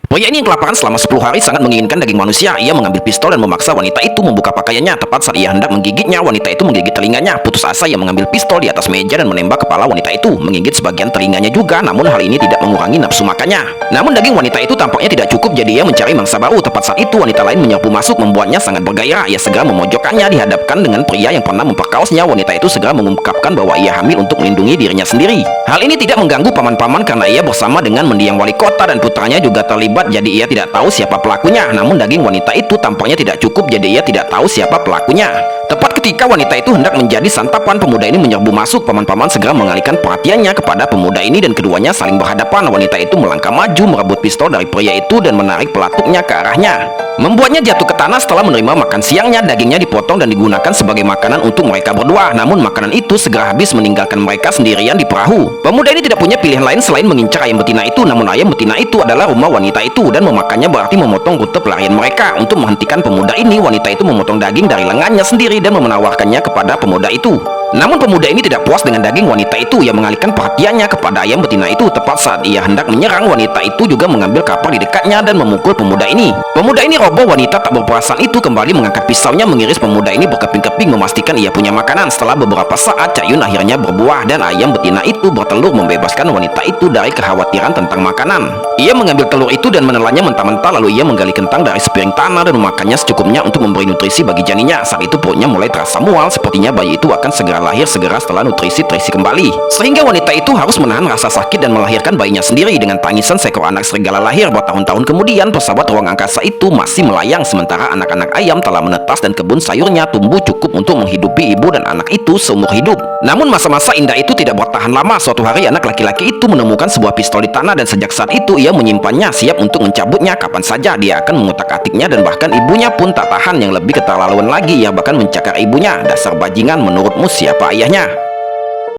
Pria ini yang kelaparan selama 10 hari sangat menginginkan daging manusia. Ia mengambil pistol dan memaksa wanita itu membuka pakaiannya. Tepat saat ia hendak menggigitnya, wanita itu menggigit telinganya. Putus asa, ia mengambil pistol di atas meja dan menembak kepala wanita itu, menggigit sebagian telinganya juga. Namun hal ini tidak mengurangi nafsu makannya. Namun daging wanita itu tampaknya tidak cukup, jadi ia mencari mangsa baru. Tepat saat itu wanita lain menyerbu masuk, membuatnya sangat bergairah. Ia segera memojokkannya, dihadapkan dengan pria yang pernah memperkaosnya. Wanita itu segera mengungkapkan bahwa ia hamil untuk melindungi dirinya sendiri. Hal ini tidak mengganggu paman-paman karena ia bersama dengan mendiang wali kota dan putranya juga terlibat, jadi ia tidak tahu siapa pelakunya. Namun daging wanita itu tampaknya tidak cukup, jadi ia tidak tahu siapa pelakunya. Tepat ketika wanita itu hendak menjadi santapan, pemuda ini menyerbu masuk. Paman-paman segera mengalihkan perhatiannya kepada pemuda ini dan keduanya saling berhadapan. Wanita itu melangkah maju, merebut pistol dari pria itu dan menarik pelatuknya ke arahnya, membuatnya jatuh ke tanah. Setelah menerima makan siangnya, dagingnya dipotong dan digunakan sebagai makanan untuk mereka berdua. Namun makanan itu segera habis, meninggalkan mereka sendirian di perahu. Pemuda ini tidak punya pilihan lain selain mengincar ayam betina itu. Namun ayam betina itu adalah rumah wanita itu, dan memakannya berarti memotong rute pelarian mereka. Untuk menghentikan pemuda ini, wanita itu memotong daging dari lengannya sendiri dan menawarkannya kepada pemuda itu. Namun pemuda ini tidak puas dengan daging wanita itu. Ia mengalihkan perhatiannya kepada ayam betina itu. Tepat saat ia hendak menyerang, wanita itu juga mengambil kapal di dekatnya dan memukul pemuda ini. Pemuda ini roboh. Wanita tak berperasaan itu kembali mengangkat pisaunya, mengiris pemuda ini berkeping-keping, memastikan ia punya makanan. Setelah beberapa saat, Cayun akhirnya berbuah dan ayam betina itu bertelur, membebaskan wanita itu dari kekhawatiran tentang makanan. Ia mengambil telur itu dan menelannya mentah-mentah, lalu ia menggali kentang dari sepiring tanah dan memakannya secukupnya untuk memberi nutrisi bagi janinnya. Saat itu perutnya mulai terasa mual, sepertinya bayi itu akan segera lahir setelah nutrisi terisi kembali, sehingga wanita itu harus menahan rasa sakit dan melahirkan bayinya sendiri. Dengan tangisan, seekor anak serigala lahir. Bertahun-tahun kemudian, pesawat ruang angkasa itu masih melayang, sementara anak-anak ayam telah menetas dan kebun sayurnya tumbuh cukup untuk menghidupi ibu dan anak itu seumur hidup. Namun masa-masa indah itu tidak bertahan lama. Suatu hari anak laki-laki itu menemukan sebuah pistol di tanah, dan sejak saat itu ia menyimpannya, siap untuk mencabutnya kapan saja. Dia akan mengutak-atiknya, dan bahkan ibunya pun tak tahan. Yang lebih keterlaluan lagi, ia bahkan mencakar ibunya. Dasar bajingan, menurutmu siapa ayahnya?